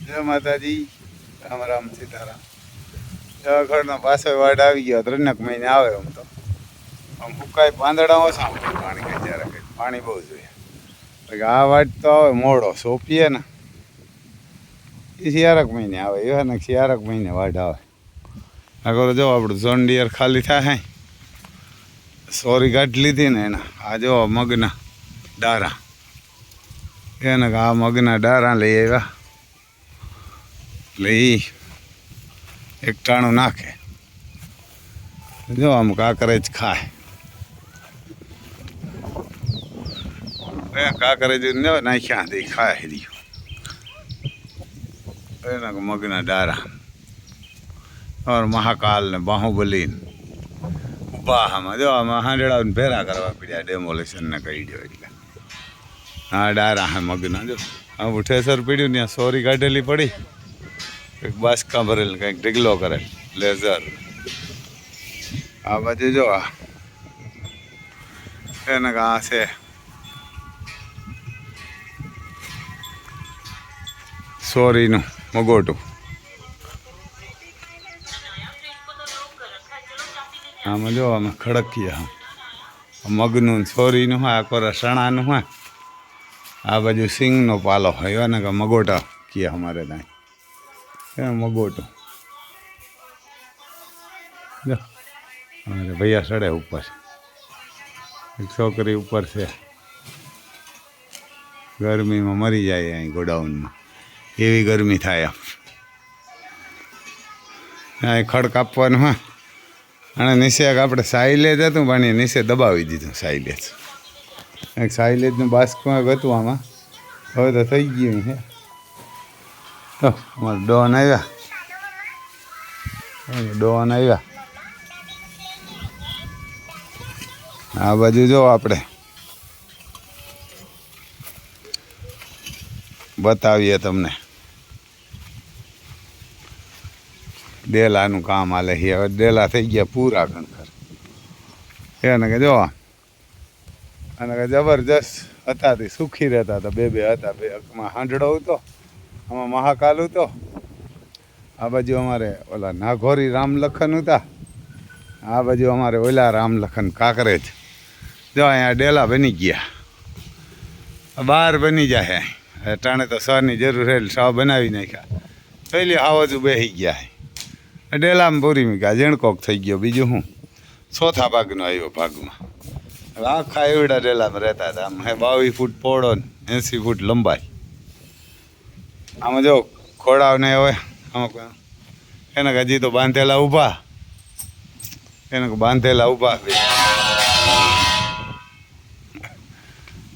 જય માતાજી, રામ રામ સીતારામ. દવાખાના પાછો વાડ આવી ગયો. 3 મહિને આવે. આમ તો આમ ફૂકાય પાંદડા ઓછા હોય પાણી કે જ્યારે કંઈ પાણી બહુ જોઈએ. આ વાડ તો આવે મોડો સોંપીએ ને એ 4 મહિને આવે. એવા ને 4 મહિને વાડ આવે. આગળ જો આપણું ઝોન ખાલી થાય. સોરી કાઢી લીધી ને એના આ જો મગના ડારા એને આ મગના ડારા લઈ આવ્યા. એટલે એ એક ટાણું નાખે. જો આમ કાંકરેજ ખાય. કાંકરેજ ને નાખ્યા દે ખાય રહ્યું. એના મગના ડારા और महाकाल ने बाहुबली ऊभा आમાં જો આમાં હાંડળાને ભેરા કરવા પડ્યા. ડેમોલેશન ને કહી દો એટલે હા ડારા હા મગના જો આ ઉઠેસર પડ્યું ત્યાં સોરી કાઢેલી પડી. કંઈક બાસકા ભરેલ કંઈક ઢીગલો કરેલ લેઝર. આ બાજુ જો એને આ છે સોરીનું મગોટું. આમાં જો આમાં ખડકીયા મગનું સોરીનું હોય. આ કોરા સણાનું હોય. આ બાજુ સિંગનો પાલો હોય ને કે મગોટા કીએ અમારે ત્યાં મગોટું. જો અમારે ભૈયા ચડે ઉપર. એક છોકરી ઉપર છે. ગરમીમાં મરી જાય અહીં ગોડાઉનમાં. એવી ગરમી થાય. અહીં ખડ કાપવાનું હોય અને નીચે આપણે સાઇલેજ હતું પણ એ નીચે દબાવી દીધું. સાઇલેજ એક સાઇલેજનું બાસ્કમાં હતું આમાં. હવે તો થઈ ગયું છે. તો અમારે ડોન આવ્યા. ડોન આવ્યા. આ બાજુ જો આપણે બતાવીએ તમને ડેલાનું કામ હાલે છે. હવે ડેલા થઈ ગયા પૂરા ગણકર. એને કે જો અને કે જબરજસ્ત હતા. તે સુખી રહેતા હતા. બે હતા. બે એકમાં હાંડળો હતો, આમાં મહાકાલ હતો. આ બાજુ અમારે ઓલા નાઘોરી રામલખન હતા. આ બાજુ અમારે ઓલા રામલખન કાંકરેજ. જો અહીંયા ડેલા બની ગયા. બહાર બની જાય. ટાણે તો સરની જરૂર છે. સાવ બનાવી નાખ્યા. પહેલી આવાજુ બેસી ગયા. ડેલામાં પૂરી મૂક્યા. ઝીણકોક થઈ ગયો. બીજું શું ચોથા ભાગનો આવ્યો ભાગમાં. આખા એવડા ડેલામાં રહેતા હતા. આમ 22 ફૂટ પહોળો ને 80 ફૂટ લંબાઈ. આમાં જો ખોડાવને હવે આમાં એને હજી તો બાંધેલા ઊભા. એને બાંધેલા ઊભા.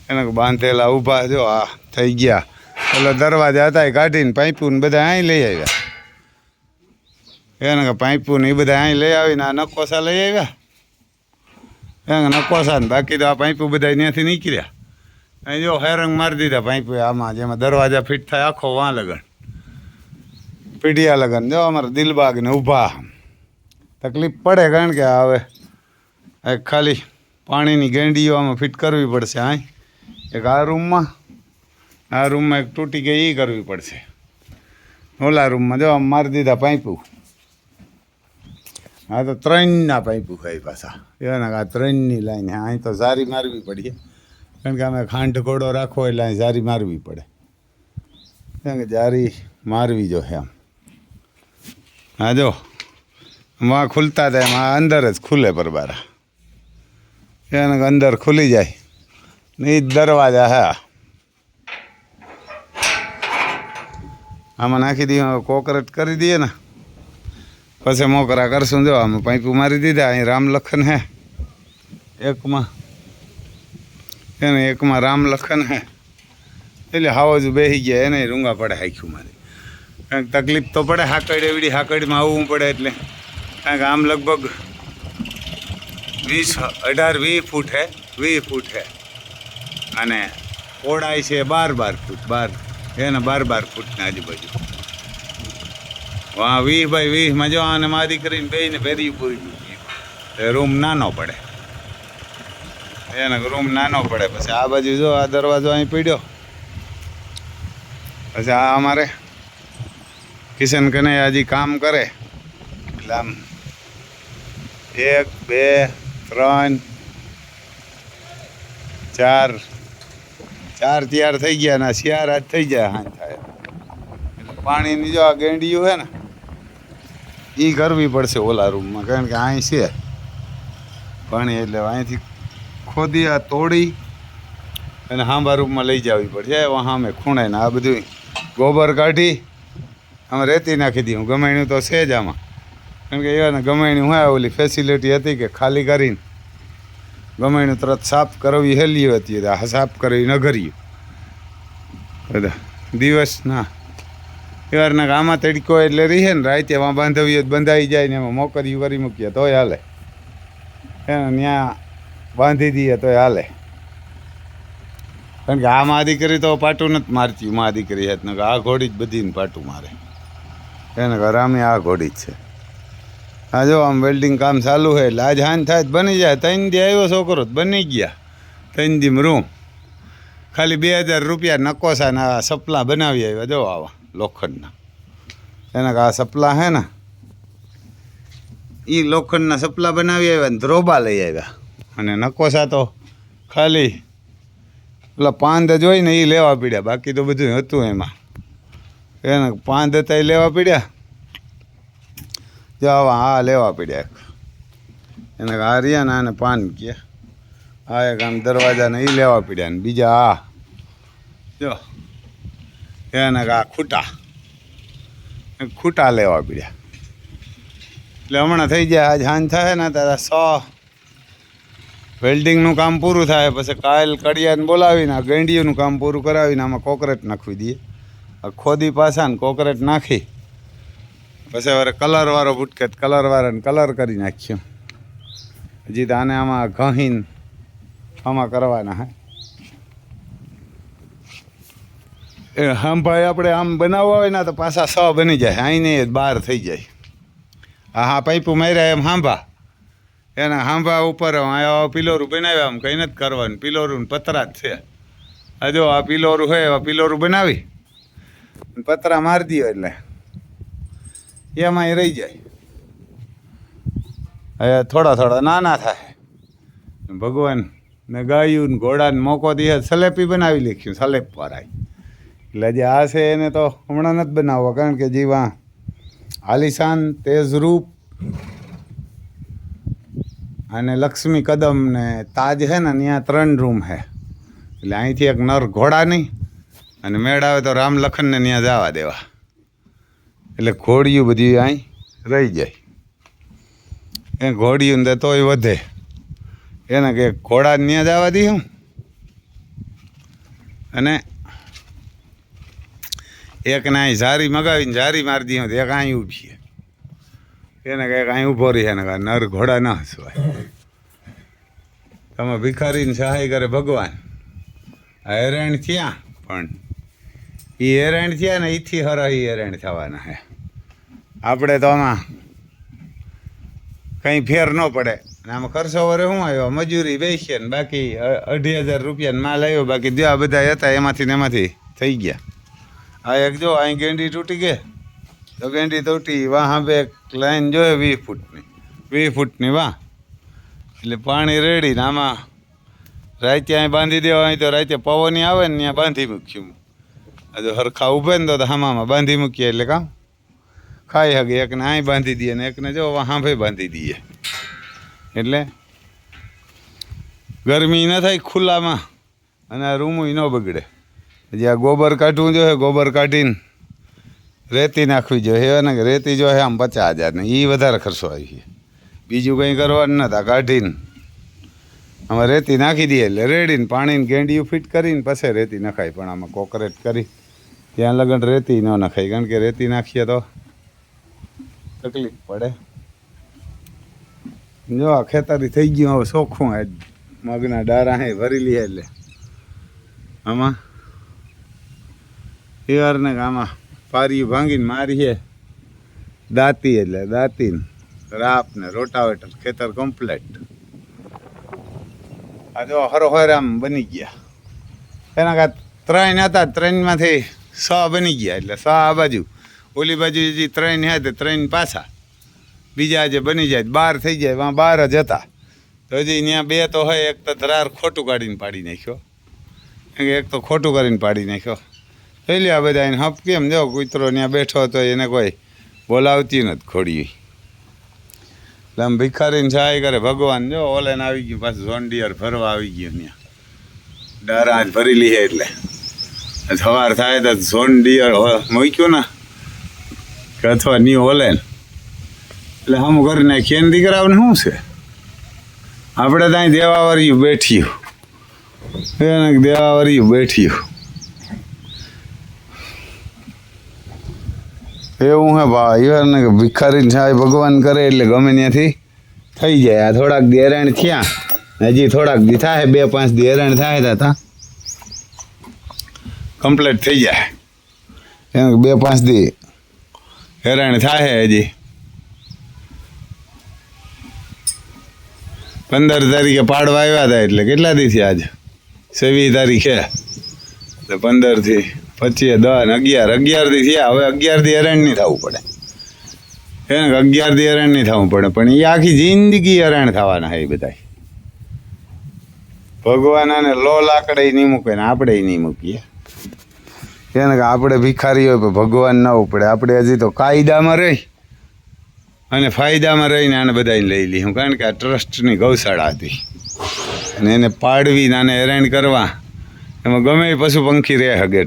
એને બાંધેલા ઊભા. જો આ થઈ ગયા. એટલે દરવાજા હતા એ કાઢીને પાઇપું ને બધા અહીં લઈ આવ્યા. એને પાઇપું ને એ બધા અહીં લઈ આવીને આ નકોસા લઈ આવ્યા. એને નકોસા ને બાકી તો આ પાઇપું બધા ત્યાંથી નીકળ્યા. અહીં જો હેરંગ મારી દીધા પાઇપું આમાં જેમાં દરવાજા ફિટ થાય આખો વાં લગન પીઢિયા લગન. જો અમારે દિલબાગ ને ઊભા. તકલીફ પડે કારણ કે હવે ખાલી પાણીની ગેંડીઓ આમાં ફિટ કરવી પડશે. અહીં એક આ રૂમમાં એક તૂટી ગઈ એ કરવી પડશે. ઓલા રૂમમાં જો આમ મારી દીધા પાઇપું. હા તો 3ના પાઇપું ખાઈ પાછા. એના આ 3ની લાઈન. અહીં તો ઝારી મારવી પડીએ કારણ કે અમે ખાંડ ઘોડો રાખવો એટલે અહીં ઝારી મારવી પડે. કારણ કે ઝારી મારવી જો એમ. હા જો માં ખુલતા થાય એમાં અંદર જ ખુલે પરબારા. એને અંદર ખુલી જાય ને એ દરવાજા હે. આમાં નાખી દઈએ. કોકરેટ કરી દઈએ ને પછી મોકરા કરશું. જો આમાં પાઇપું મારી દીધા. અહીં રામલખન હે એકમાં. એને એકમાં રામલખન હે. એટલે હાવજુ બેસી ગયા. એને રૂંગા પડે હાખ્યું મારે. કારણ કે તકલીફ તો પડે. હાકડ એવડી હાકડમાં આવવું પડે એટલે. કારણ કે આમ લગભગ 18-20 ફૂટ હે. 20 ફૂટ હે અને પહોળાઈ છે 12 ફૂટ. 12 એને 12 ફૂટની આજુબાજુ. હા 20 બાય 20માં જો આને મારી કરીને બેને ફેરી પૂરી ગયું. રૂમ નાનો પડે. એને રૂમ નાનો પડે. પછી આ બાજુ જો આ દરવાજો અહીં પડ્યો. પછી આ અમારે કિશન કનૈયા હજી કામ કરે એટલે આમ 1 2 3 4 તૈયાર થઈ ગયા ને શિયાર આજ થઈ જાય હાથ થાય એટલે પાણીની જો આ ગેંડિયું છે ને એ કરવી પડશે ઓલા રૂમમાં, કારણ કે અહીં છે પાણી એટલે અહીંથી ખોદી આ તોડી અને હાંબા રૂમમાં લઈ જવી પડશે. સામે ખૂણે ને આ બધું ગોબર કાઢી આમાં રેતી નાખી દઉં. ગમાણ્યું તો છે જ આમાં, કારણ કે એવા ને ગમાણ્યું હોય ઓલી ફેસિલિટી હતી કે ખાલી કરીને ગમાણ્યું તરત સાફ કરવી હેલી હતી, આ સાફ કરવી ન કર્યું બધા દિવસના એવારના આમાં તડકો એટલે રહે ને રાતે એમાં બાંધવીએ બંધાઈ જાય ને એમાં મોકરીયું કરી મૂકીએ તોય હાલે, એને ત્યાં બાંધી દઈએ તોય હાલે. કારણ કે આ મા દીકરી તો પાટું નથી મારતી, મા દીકરી હેત ને આ ઘોડી જ બધીને પાટું મારે એને ઘરામી આ ઘોડી જ છે. હા જો આમ વેલ્ડિંગ કામ ચાલુ છે એટલે આજ હાન થાય બની જાય. 3 દી આવ્યો છોકરો બની ગયા 3 દી રૂમ ખાલી 2000 રૂપિયા નકોસાના સપલા બનાવી આવ્યા. જો આવા લોખંડના એના આ સપલા હે ને એ લોખંડના સપલા બનાવી આવ્યા ને ધ્રોબા લઈ આવ્યા. અને નકોસા તો ખાલી પેલા પાંદ જોઈ ને એ લેવા પડ્યા, બાકી તો બધું હતું એમાં. એને પાંદ હતા એ લેવા પડ્યા. જો આ લેવા પડ્યા એને આ રહ્યા ને આને પાન કહે. આ એક આમ દરવાજાને એ લેવા પડ્યા ને બીજા આ જો એને આ ખૂટા લેવા પડ્યા. એટલે હમણાં થઈ જાય આજ હાંજ થાય ને તારા 100 વેલ્ડિંગનું કામ પૂરું થાય પછી કાલ કડિયાને બોલાવીને આ ગેંડીઓનું કામ પૂરું કરાવીને આમાં કોકરેટ નાખવી દઈએ. આ ખોદી પાછા ને કોકરેટ નાખી પછી હવે કલરવાળો ભૂટકે કલરવાળાને કલર કરી નાખ્યો. હજી તો આને આમાં ઘહીને આમાં કરવાના હે. એ આમ ભાઈ આપણે આમ બનાવવા હોય ને તો પાછા 100 બની જાય, અહીં નહીં 12 થઈ જાય. હા પાઇપો માર્યા એમ હાંભા એના હાંભા ઉપર પિલોરું બનાવ્યા. આમ કંઈ નથી કરવાનું, પિલોરું પતરા જ છે. આ જો આ પિલોરું હોય એવા પિલોરું બનાવી પતરા મારી દો એટલે એમાં રહી જાય. હવે થોડા નાના થાય. ભગવાન ને ગાયું ને ઘોડાને મોકો દે સલેપી બનાવી લખ્યું, સલેપ વાળા. એટલે જે આ છે એને તો હમણાં નથી બનાવવા, કારણ કે જીવા આલિશાન તેજરૂપ અને લક્ષ્મી કદમ ને તાજ છે ને ત્યાં 3 રૂમ છે. એટલે અહીંથી એક નર ઘોડાની અને મેળ આવે તો રામ લખનને ત્યાં જવા દેવા. એટલે ઘોડિયું બધી અહીં રહી જાય. એ ઘોડિયું ને તોય વધે એને કે ઘોડાને ત્યાં જવા દઉં અને એકને અહીં ઝારી મગાવીને ઝારી મારી દઉં તો એક અહીં ઊભી એને કંઈક અહીં ઊભો રહી. એને કાંઈ નર ઘોડા ના હસવાય. તમે ભિખારીને સહાય કરે ભગવાન. આ હેરાણ થયા પણ એ હેરાણ થયા ને એથી હરાઈ હેરાણ થવાના હે. આપણે તો આમાં કંઈ ફેર ન પડે. અને આમાં ખર્ચો વરે શું આવ્યો, મજૂરી બેસીએ ને બાકી 2,500 રૂપિયાનો માલ આવ્યો. બાકી જે બધા હતા એમાંથી થઈ ગયા. આ એક જો અહીં ગેંડી તૂટી ગઈ તો ગેંડી તૂટી વાહ હવે એક લાઈન જોઈએ 20 ફૂટની વાહ. એટલે પાણી રેડી ને આમાં રાતે અહીં બાંધી દેવા. અહીં તો રાતે પવની આવે ને ત્યાં બાંધી મૂક્યું. જો હરખા ઊભે ને તો હામામાં બાંધી મૂકીએ એટલે કામ ખાઈ શકે. એકને અહીં બાંધી દઈએ ને એકને જો હાંભે બાંધી દઈએ એટલે ગરમી ન થાય ખુલ્લામાં અને આ રૂમું ન બગડે. હજી આ ગોબર કાઢવું જોઈએ, ગોબર કાઢીને રેતી નાખવી જોઈએ. ને રેતી જોઈએ આમ 50,000 ને એ વધારે ખર્ચો આવી. બીજું કંઈ કરવાનું નતા, કાઢીને આમાં રેતી નાખી દઈએ એટલે રેડીને પાણીને ગેંડિયું ફિટ કરીને પછી રેતી નખાય. પણ આમાં કોકરેટ કરી ત્યાં લગન રેતી ન નખાય, કારણ કે રેતી નાખીએ તો તકલીફ પડે. જો આ ખેતરી થઈ ગયું હવે ચોખ્ખું. આજ મગના ડારા હે ભરી લઈએ એટલે આમાં ને આમાં પારીયું ભાંગીને મારીએ દાંતી. એટલે દાંતીને રાપ ને રોટાવેટર ખેતર કમ્પ્લેટ. આ જો હરોહર આમ બની ગયા. એના કાંઈ 3 હતા, 3માંથી 6 બની ગયા. એટલે 6 આ બાજુ ઓલી બાજુ હજી 3 હે તો 3 પાછા બીજા જે બની જાય 12 થઈ જાય વાં 12 જ હતા તો હજી ત્યાં 2 તો હોય એક તો ધરાર ખોટું કાઢીને પાડી નાખ્યો એક તો ખોટું કરીને પાડી નાખ્યો થઈ લે આ બધા એને હપ કેમ જો કૂતરો ત્યાં બેઠો હતો એને કોઈ બોલાવતી નથી ખોડી એટલે આમ ભિખારીને સહાય કરે ભગવાન જો ઓલેને આવી ગયું પાછું ઝોન્ડિયર ભરવા આવી ગયું ત્યાં ડારા જ ભરી લઈએ એટલે સવાર થાય તો ઝોન્ડિયર મૂક્યું ને કે અથવા ની ઓલે એટલે હમ કરી નાખીએ ને દીકરાઓને શું છે આપણે ત્યાં દેવાવાળીયું બેઠ્યું એને દેવાવાળીયું બેઠ્યું એવું હે ભાઈ એને ભિખારીને સહાય ભગવાન કરે એટલે ગમે ત્યાંથી થઈ જાય આ થોડાક દી હેરાન થયા હજી થોડાક દી થાય 2-5 દી હેરાન થાય તા કમ્પ્લીટ થઈ જાય એમ 2-5 દી હેરાન થાય હજી 15 તારીખે પાડવા આવ્યા હતા એટલે કેટલા દી થયા આજે 26 તારીખે એટલે 15 થી 25 10 11 દી થયા હવે 11 દી હેરાન નહીં થવું પડે એને 11 દી હેરાન નહીં થવું પડે પણ એ આખી જિંદગી હેરાન થવાના છે એ બધા ભગવાન આને લો લાકડે નહીં મૂકે ને આપણે નહીં મૂકીએ એને કે આપણે ભિખારી હોય પણ ભગવાન ના ઉપડે આપણે હજી તો કાયદામાં રહી અને ફાયદામાં રહીને આને બધાને લઈ લીધું કારણ કે આ ટ્રસ્ટની ગૌશાળા હતી અને એને પાડવી આને હેરાન કરવા એમાં ગમે એ પશુ પંખી રહે હગે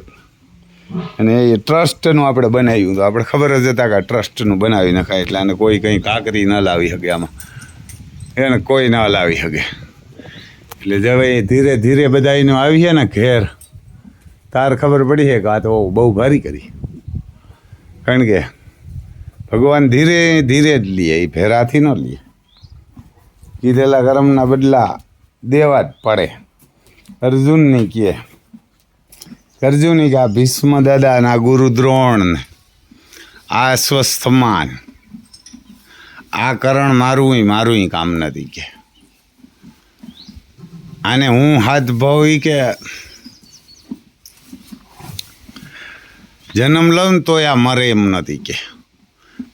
અને એ ટ્રસ્ટનું આપણે બનાવ્યું તો આપણે ખબર જ હતા કે આ ટ્રસ્ટનું બનાવી નખાય એટલે આને કોઈ કંઈ કાંકરી ન લાવી શકે આમાં એને કોઈ ન લાવી શકે એટલે હવે ધીરે ધીરે બધા એનું આવીએ ને ઘેર તાર ખબર પડી છે કે આ તો બહુ ભારી કરી કારણ કે ભગવાન ધીરે ધીરે જ લે એ ફેરાથી ન લે કીધેલા કર્મના બદલા દેવા જ પડે અર્જુનની કહે અર્જુનની કે આ ભીષ્મ દાદાના ગુરુ દ્રોણ આ અશ્વસ્થમાન આ કરણ મારું કામ નથી કે આને હું હાથ ભાવ કે જન્મ લઉં તો આ મરે એમ નથી કે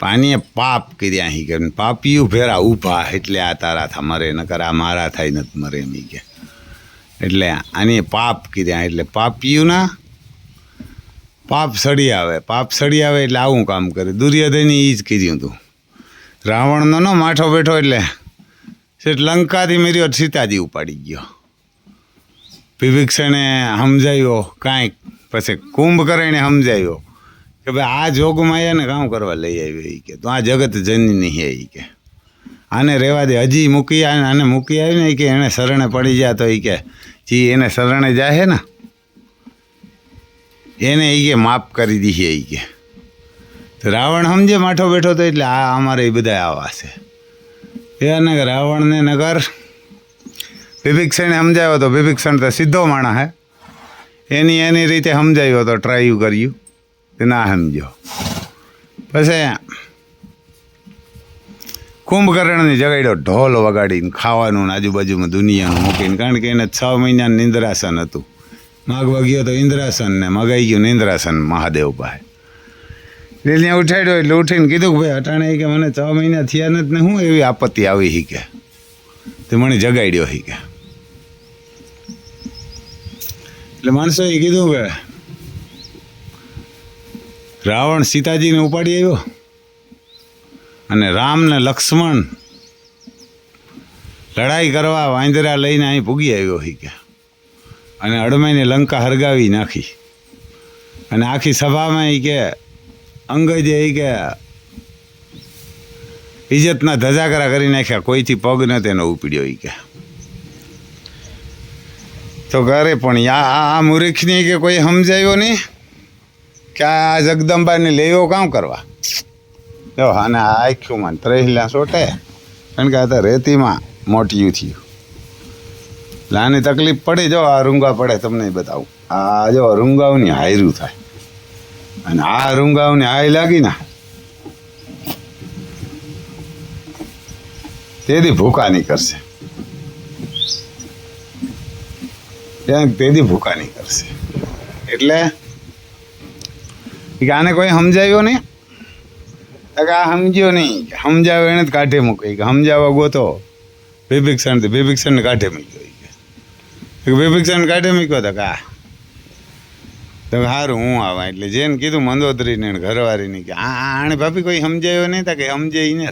પાણીએ પાપ કર્યા અહીં કે પાપિયું ફેરા ઊભા એટલે આ તારા થા મરે નકર આ મારા થાય નથી મરે એમ કે એટલે આની પાપ કર્યા એટલે પાપિયુંના પાપ સડી આવે એટલે આવું કામ કરે દુર્યોધને એ જ કર્યું હતું રાવણનો ન માઠો બેઠો એટલે શેઠ લંકાથી મેર્યો સીતાજી ઉપાડી ગયો વિભીક્ષણે સમજાવ્યો કાંઈક પછી કુંભકર્ણે સમજાવ્યો કે ભાઈ આ જોગમાં એને કામ કરવા લઈ આવ્યો એ કે તો આ જગત જનની હે એ કે આને રહેવા દે હજી મૂકી આને મૂકી આવી ને કે એને શરણે પડી જાય તો એ કે જી એને શરણે જાય ને એને એ કે માફ કરી દીધી એ કે તો રાવણ સમજે માઠો બેઠો તો એટલે આ અમારે એ બધા આવા છે એને રાવણને નગર વિભીક્ષણે સમજાવ્યો તો વિભીક્ષણ તો સીધો માણસ હે એની રીતે સમજાવ્યો તો ટ્રાય કર્યું તે ના સમજો પછી કુંભકર્ણની જગાડ્યો ઢોલ વગાડીને ખાવાનું આજુબાજુમાં દુનિયાનું મૂકીને કારણ કે એને 6 મહિનાનું નિંદ્રાસન હતું માગવા ગયો તો ઇન્દ્રાસન ને મગાઈ ગયું નિંદ્રાસન મહાદેવ પાસે એટલે ત્યાં ઉઠાડ્યો એટલે ઉઠીને કીધું કે ભાઈ અટાણે કે મને 6 મહિના થયા નથી ને શું એવી આપત્તિ આવી હી કે તે મને જગાડ્યો હી કે એટલે માણસોએ કીધું કે રાવણ સીતાજીને ઉપાડી આવ્યો અને રામ ને લક્ષ્મણ લડાઈ કરવા વાંદરા લઈને અહીં પૂગી આવ્યો હી કે અને અડમાઈને લંકા હરગાવી નાખી અને આખી સભામાં એ કે અંગજે એ કે ઇજ્જતના ધજાગરા કરી નાખ્યા કોઈથી પગ ન તેનો ઉપડ્યો એ કે તો ઘરે પણ આ મૂર્ખની કે કોઈ સમજાયો નહીં કે આ જગદંબાને લેવો કામ કરવા જો અને આ આખ્યું માં ત્રેહલા સોટે કારણ કે આ તો રેતીમાં મોટિયું થયું એટલે આની તકલીફ પડી જો આ રૂંગા પડે તમને બતાવું આ જો રૂંગાઓની હાયરું થાય અને આ રૂંગાઓની હાય લાગી ને તેથી ભૂકા નહીં કરશે તેથી ભૂકા નહીં કરશે એટલે આને કોઈ સમજાવ્યો નહીં તો કે આ સમજ્યો નહીં, કે સમજાવે એને જ કાઢે મૂકે, કે સમજાવવા ગોતો વિભીક્ષણથી, વિભીક્ષણને કાઢે મૂક્યો. કે વિભીક્ષણ કાઢે મૂક્યો તો કે તો સારું હું આવા. એટલે જેને કીધું મંદોદરીને ઘરવાળીને કે આણે ભાભી કોઈ સમજાયો નહીં, તા કે સમજે ને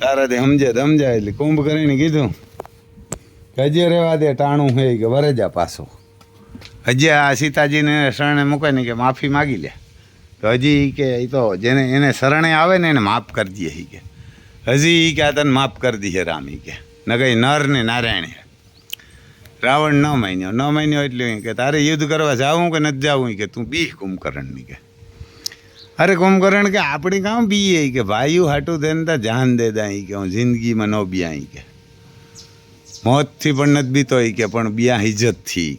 તારાથી સમજે તો સમજાય. એટલે કુંભ કરીને કીધું કે હજી રહેવા દે, ટાણું હોય કે વરે જા પાછો. હજી આ સીતાજીને શરણે મૂકે ને કે માફી માગી લે, તો હજી કે એ તો જેને એને શરણે આવે ને એને માફ કરી દઈએ. કે હજી કે આ તને માફ કરી દઈએ રામ. કે ન કંઈ નર ને નારાયણ. રાવણ ન માન્યો એટલે કે તારે યુદ્ધ કરવા જાવું કે નથી જાવું. કે તું બી કુંભકર્ણની. કે અરે કુંભકર્ણ કે આપણી કામ બીએ, કે ભાઈઓ હાટું થઈને તા જાન દે દા. કે હું જિંદગીમાં ન બિયા. કે મોતથી પણ નથી બીતો. કે પણ બિયા ઇજ્જતથી.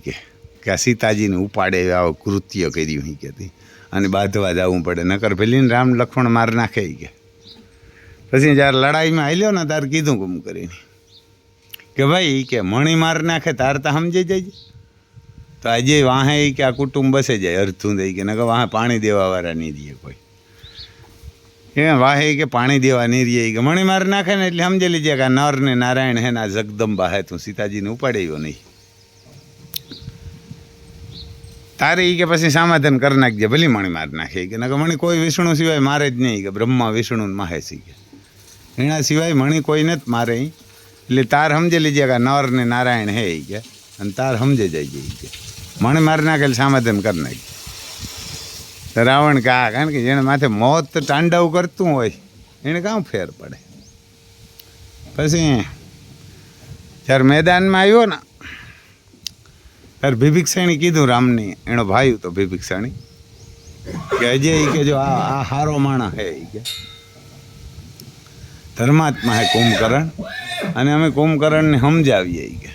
કે આ સીતાજીને ઉપાડે આવો કૃત્ય કર્યું. કે અને બાંધવા જવું પડે, નકર પેલીને રામ લક્ષ્મણ માર નાખે. કે પછી જ્યારે લડાઈમાં હાલ્યો ને તારે કીધું કુંભ કરીને કે ભાઈ કે મણી માર નાખે તાર તો સમજી જાય. તો આજે વાહે કે આ કુટુંબ બસે જાય અર્થું દઈ. કે નકર વાહે પાણી દેવાવાળા નહીં રહીએ કોઈ. એ વાહે કે પાણી દેવા નહીં રહીએ. કે મણી માર નાખે ને એટલે સમજી લીજે કે આ નર ને નારાયણ હે ને આ જગદંબા હે, તું સીતાજીને ઉપાડ્યો નહીં. તારે કે પછી સમાધાન કરી નાખજે, ભલી મણી માર નાખે. કે નકર મણી કોઈ વિષ્ણુ સિવાય મારે જ નહીં. કે બ્રહ્મા વિષ્ણુ મહેશી. કે એના સિવાય મણી કોઈને જ મારે. એટલે તાર સમજી લીજે કે નર ને નારાયણ હે. કે અને તાર સમજે જાય. કે મણી મારી નાખેલ સમાધાન કરી નાખી. તો રાવણ કે કારણ કે જેને માથે મોત તાંડવ કરતું હોય એને કામ ફેર પડે. પછી જ્યારે મેદાનમાં આવ્યો ને ત્યારે વિભીક્ષણી કીધું રામની, એનો ભાઈ તો વિભીક્ષણી કે અજય કે જો આ હારો માણસ હે. કે ધર્માત્મા હે કુંભકર્ણ, અને અમે કુંભકર્ણને સમજાવીએ. કે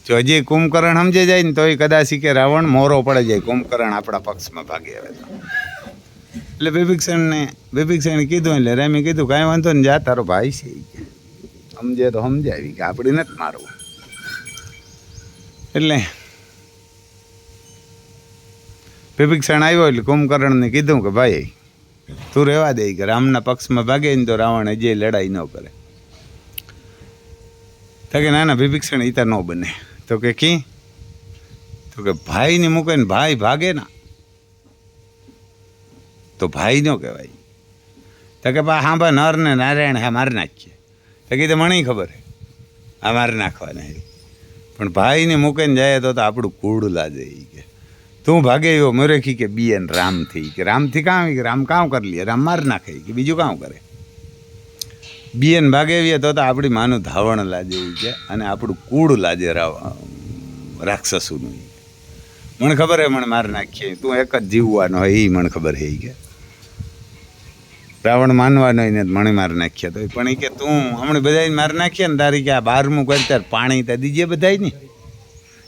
જો હજી કુંભકર્ણ સમજે જાય ને તો એ કદાચ કે રાવણ મોરો પડે જાય, કુંભકર્ણ આપણા પક્ષમાં ભાગી આવે તો. એટલે વિભીક્ષણે કીધું. એટલે રામે કીધું કાંઈ વાંધો ને, જા તારો ભાઈ છે. કે સમજે તો સમજાવી, કે આપણી નથી મારવું. એટલે વિભીક્ષણ આવ્યો એટલે કુંભકર્ણને કીધું કે ભાઈ તું રહેવા દે. કે રામના પક્ષમાં ભાગે ને તો રાવણ હજી લડાઈ ન કરે. તો કે ના ના વિભીક્ષણ ઈતા ન બને. તો કે કી? તો કે ભાઈને મૂકે ને ભાઈ ભાગે ના તો ભાઈ ન કહેવાય. તો કે હા ભાઈ નર ને નારાયણ હા મારી નાખીએ. તો કીધું મને ખબર હે આ મારી નાખવાના હે, પણ ભાઈને મૂકીને જાય તો આપણું કૂડ લાજે. કે તું ભાગે એવો મરેખી કે બીએન રામથી. કે રામથી કામ કે રામ કામ કરી લે, રામ માર નાખે. કે બીજું કામ કરે. બીએન ભાગે એવીએ તો આપણી માનું ધાવણ લાજે. કે અને આપણું કૂડ લાજે રાક્ષસોનું. મને ખબર હે મને માર નાખીએ, તું એક જ જીવવાનો હોય એ મને ખબર હે. કે રાવણ માનવાનો ને મને માર નાખ્યા તો પણ એ કે તું હમણાં બધાને માર નાખીએ ને તારી કે આ 12મું કરી ત્યારે પાણી તો દીજે બધાય ને,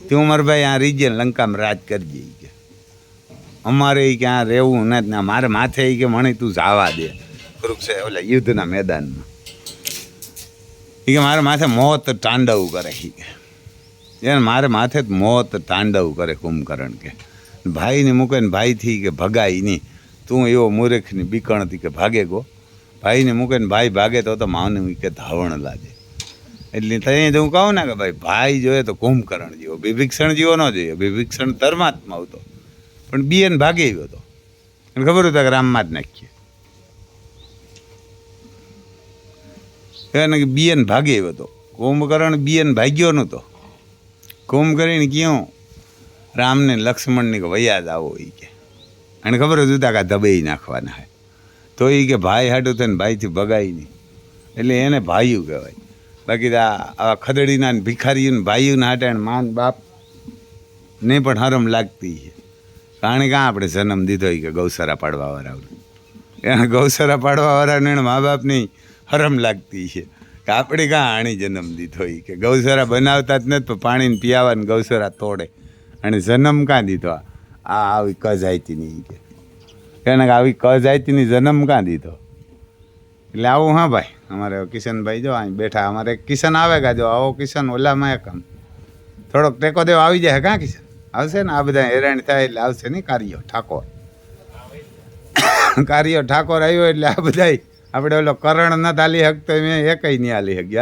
તું મારા ભાઈ આ રીજે લંકામાં રાજ કરજે. કે અમારે ક્યાં રહેવું નથી, મારે માથે કે મને તું જવા દે કુરુક્ષેત્ર ઓલા યુદ્ધના મેદાનમાં. એ કે મારે માથે મોત તાંડવ કરે. કે એને મારે માથે જ મોત તાંડવ કરે કુંભકર્ણ. કે ભાઈને મૂકે ને ભાઈથી કે ભગાય નહીં. તું એવો મૂર્ખની બીકણથી કે ભાગે ગો. ભાઈને મૂકે ને ભાઈ ભાગે તો માનવ કે ધાવણ લાગે. એટલે ત્યાં તો હું કહું ને કે ભાઈ જોઈએ તો કુંભકર્ણ જેવો, વિભીક્ષણ જેવો ન જોઈએ. વિભીક્ષણ ધર્માત્મા હતો પણ બીએન ભાગે આવ્યો હતો. એને ખબર હતા કે રામમાં જ નાખીએ. એને કે બીએન ભાગે આવ્યો હતો. કુંભકર્ણ બીએન ભાગ્યો નહોતો. કુંભકર્ણ ક્યું રામને લક્ષ્મણને કે વૈયા જ આવો. એ કે એને ખબર હતું કે આ દબાઈ નાખવાના હે, તો એ કે ભાઈ હાટું થઈને ભાઈથી ભગાય નહીં. એટલે એને ભાઈયું કહેવાય. બાકી આ ખદડીના ભિખારીઓને ભાઈઓને હાટાને માન બાપ ને પણ હરમ લાગતી છે. કારણ કે આપણે જન્મ દીધો કે ગૌશાળા પાડવાવાળાને, એને ગૌશાળા પાડવાવાળાને એને મા બાપની હરમ લાગતી છે કે આપણે કાં આણી જન્મ દીધો. કે ગૌશાળા બનાવતા જ નથી પણ પાણીને પીવાને ગૌશાળા તોડે. અને જન્મ કાં દીધો? આ આવી કજાયતીની. કે એને આવી કજાયતીની જન્મ કાં દીધો? એટલે આવું. હા ભાઈ અમારે કિશનભાઈ જો અહીં બેઠા, અમારે કિશન આવે કા જો આવો કિશન ઓલામાં એક થોડોક ટેકો દેવો આવી જાય. કાં કિશન આવશે ને? આ બધા હેરાન થાય એટલે આવશે નહીં કાર્યો ઠાકોર. કાર્ય ઠાકોર આવ્યો એટલે આ બધાય આપણે ઓલો કરણ નથી હાલી શકતો મેં એકઈ નહીં હાલી શકીએ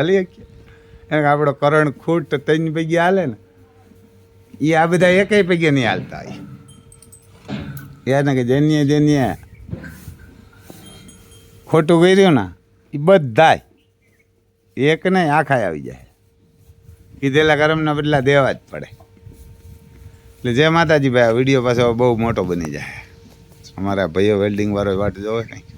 એમ આપણો કરણ ખૂટ ત્રણ પૈકી હાલે ને એ આ બધા એકઈ પૈકી નહીં હાલતા એને કે જેને ખોટું કર્યું ને એ બધાય એક નહીં આખા આવી જાય કીધેલા કર્મના બદલા દેવા જ પડે એટલે જય માતાજી ભાઈ આ વિડીયો પાછો બહુ મોટો બની જાય અમારા ભાઈઓ વેલ્ડિંગ વાળો વાટ જોવે કંઈક